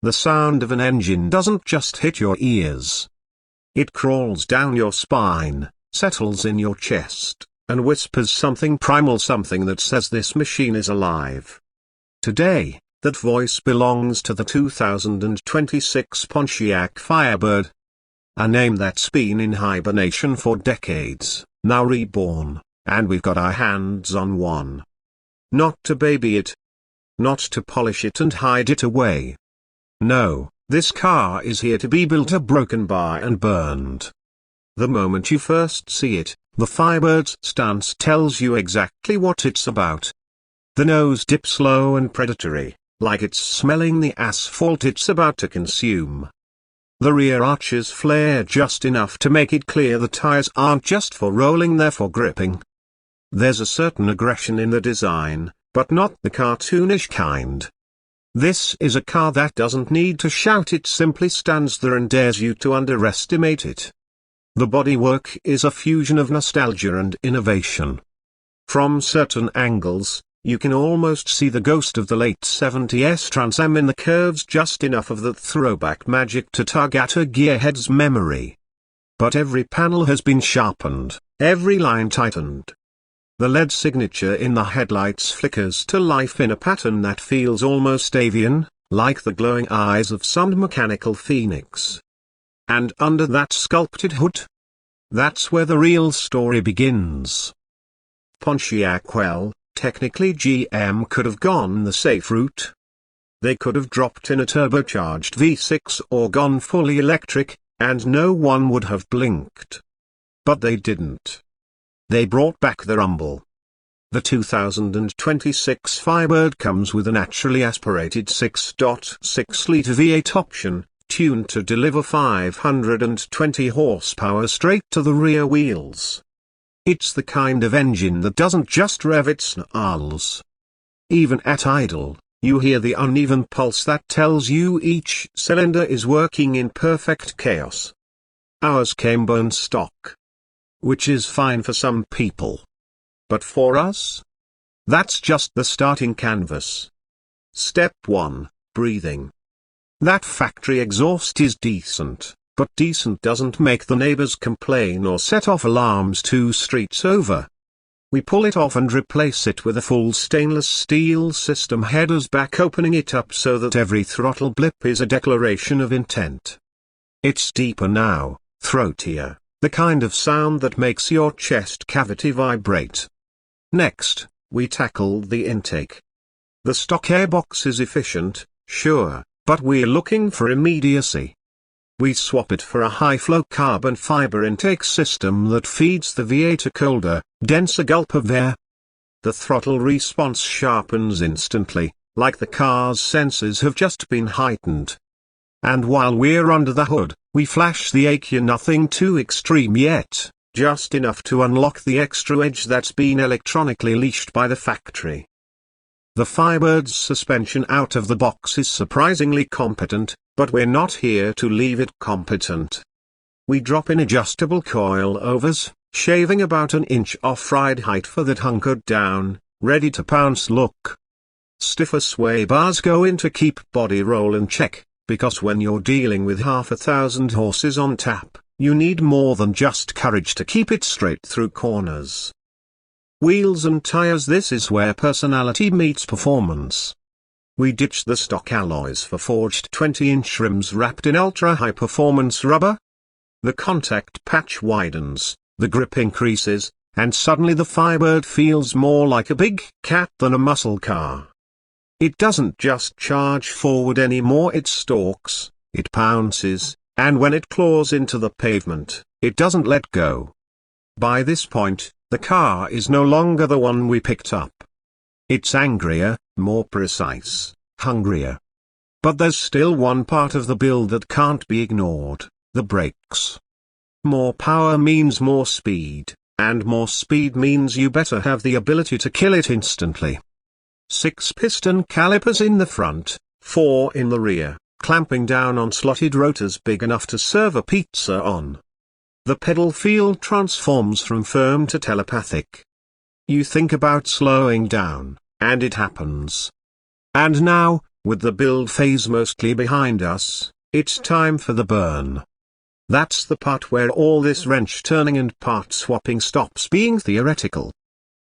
The sound of an engine doesn't just hit your ears. It crawls down your spine, settles in your chest, and whispers something primal, something that says this machine is alive. Today, that voice belongs to the 2026 Pontiac Firebird. A name that's been in hibernation for decades, now reborn, and we've got our hands on one. Not to baby it. Not to polish it and hide it away. No, this car is here to be built, a broken by and burned. The moment you first see it, the Firebird's stance tells you exactly what it's about. The nose dips low and predatory, like it's smelling the asphalt it's about to consume. The rear arches flare just enough to make it clear the tires aren't just for rolling, they're for gripping. There's a certain aggression in the design, but not the cartoonish kind. This is a car that doesn't need to shout, it simply stands there and dares you to underestimate it. The bodywork is a fusion of nostalgia and innovation. From certain angles, you can almost see the ghost of the late 70s Trans Am in the curves, just enough of that throwback magic to tug at a gearhead's memory. But every panel has been sharpened, every line tightened. The LED signature in the headlights flickers to life in a pattern that feels almost avian, like the glowing eyes of some mechanical phoenix. And under that sculpted hood, that's where the real story begins. Pontiac, well, technically GM could have gone the safe route. They could have dropped in a turbocharged V6 or gone fully electric, and no one would have blinked. But they didn't. They brought back the rumble. The 2026 Firebird comes with a naturally aspirated 6.6-litre V8 option, tuned to deliver 520 horsepower straight to the rear wheels. It's the kind of engine that doesn't just rev, it snarls. Even at idle, you hear the uneven pulse that tells you each cylinder is working in perfect chaos. Ours came bone stock. Which is fine for some people. But for us? That's just the starting canvas. Step 1, breathing. That factory exhaust is decent, but decent doesn't make the neighbors complain or set off alarms 2 streets over. We pull it off and replace it with a full stainless steel system headers back, opening it up so that every throttle blip is a declaration of intent. It's deeper now, throatier. The kind of sound that makes your chest cavity vibrate. Next, we tackle the intake. The stock airbox is efficient, sure, but we're looking for immediacy. We swap it for a high-flow carbon fiber intake system that feeds the V8 a colder, denser gulp of air. The throttle response sharpens instantly, like the car's sensors have just been heightened. And while we're under the hood, we flash the EQ, nothing too extreme yet, just enough to unlock the extra edge that's been electronically leashed by the factory. The Firebird's suspension out of the box is surprisingly competent, but we're not here to leave it competent. We drop in adjustable coilovers, shaving about an inch off ride height for that hunkered down, ready to pounce look. Stiffer sway bars go in to keep body roll in check. Because when you're dealing with 1,000 horses on tap, you need more than just courage to keep it straight through corners. Wheels and tires, this is where personality meets performance. We ditch the stock alloys for forged 20-inch rims wrapped in ultra-high-performance rubber. The contact patch widens, the grip increases, and suddenly the Firebird feels more like a big cat than a muscle car. It doesn't just charge forward anymore, it stalks, it pounces, and when it claws into the pavement, it doesn't let go. By this point, the car is no longer the one we picked up. It's angrier, more precise, hungrier. But there's still one part of the build that can't be ignored, the brakes. More power means more speed, and more speed means you better have the ability to kill it instantly. 6 piston calipers in the front, 4 in the rear, clamping down on slotted rotors big enough to serve a pizza on. The pedal feel transforms from firm to telepathic. You think about slowing down, and it happens. And now, with the build phase mostly behind us, it's time for the burn. That's the part where all this wrench turning and part swapping stops being theoretical.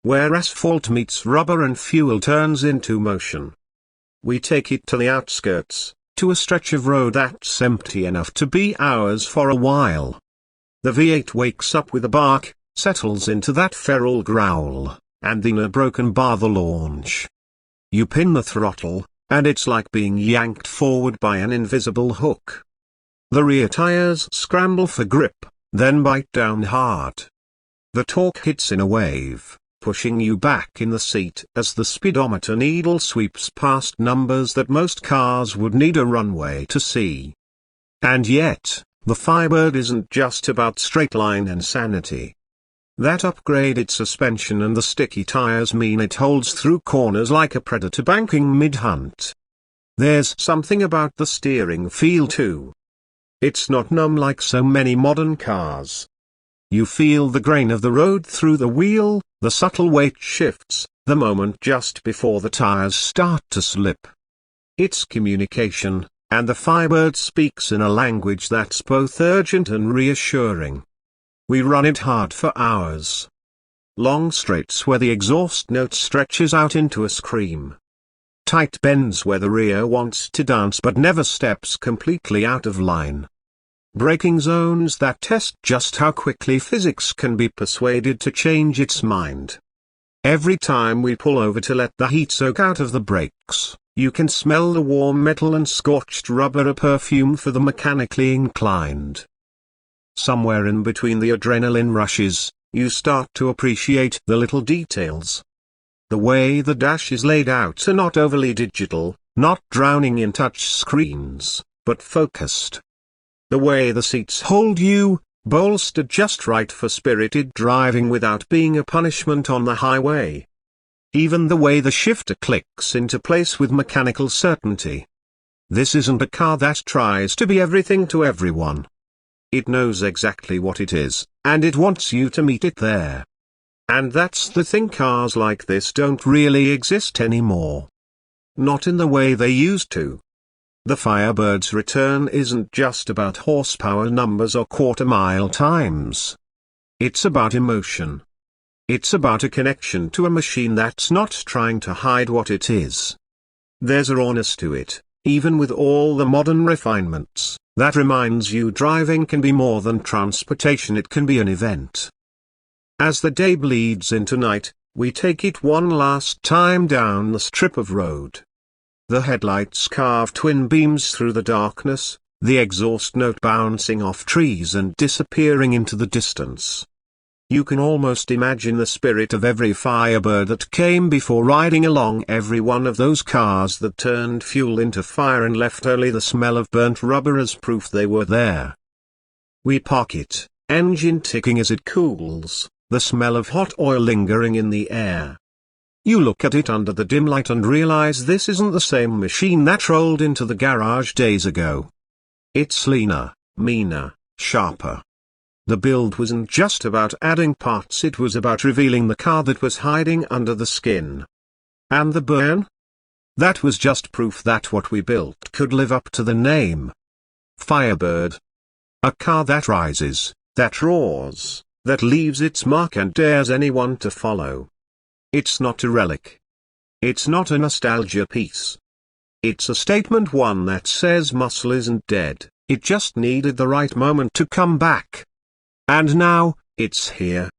Where asphalt meets rubber and fuel turns into motion. We take it to the outskirts, to a stretch of road that's empty enough to be ours for a while. The V8 wakes up with a bark, settles into that feral growl, and then a broken bar the launch. You pin the throttle, and it's like being yanked forward by an invisible hook. The rear tires scramble for grip, then bite down hard. The torque hits in a wave, pushing you back in the seat as the speedometer needle sweeps past numbers that most cars would need a runway to see. And yet, the Firebird isn't just about straight-line insanity. That upgraded suspension and the sticky tires mean it holds through corners like a predator banking mid-hunt. There's something about the steering feel too. It's not numb like so many modern cars. You feel the grain of the road through the wheel, the subtle weight shifts, the moment just before the tires start to slip. It's communication, and the Firebird speaks in a language that's both urgent and reassuring. We run it hard for hours. Long straights where the exhaust note stretches out into a scream. Tight bends where the rear wants to dance but never steps completely out of line. Braking zones that test just how quickly physics can be persuaded to change its mind. Every time we pull over to let the heat soak out of the brakes, you can smell the warm metal and scorched rubber, a perfume for the mechanically inclined. Somewhere in between the adrenaline rushes, you start to appreciate the little details. The way the dash is laid out are not overly digital, not drowning in touch screens, but focused. The way the seats hold you, bolstered just right for spirited driving without being a punishment on the highway. Even the way the shifter clicks into place with mechanical certainty. This isn't a car that tries to be everything to everyone. It knows exactly what it is, and it wants you to meet it there. And that's the thing, cars like this don't really exist anymore. Not in the way they used to. The Firebird's return isn't just about horsepower numbers or quarter-mile times. It's about emotion. It's about a connection to a machine that's not trying to hide what it is. There's a rawness to it, even with all the modern refinements, that reminds you driving can be more than transportation, it can be an event. As the day bleeds into night, we take it one last time down the strip of road. The headlights carve twin beams through the darkness, the exhaust note bouncing off trees and disappearing into the distance. You can almost imagine the spirit of every Firebird that came before riding along every one of those cars that turned fuel into fire and left only the smell of burnt rubber as proof they were there. We park it, engine ticking as it cools, the smell of hot oil lingering in the air. You look at it under the dim light and realize this isn't the same machine that rolled into the garage days ago. It's leaner, meaner, sharper. The build wasn't just about adding parts, it was about revealing the car that was hiding under the skin. And the burn? That was just proof that what we built could live up to the name. Firebird. A car that rises, that roars, that leaves its mark and dares anyone to follow. It's not a relic. It's not a nostalgia piece. It's a statement, one that says muscle isn't dead, it just needed the right moment to come back. And now, it's here,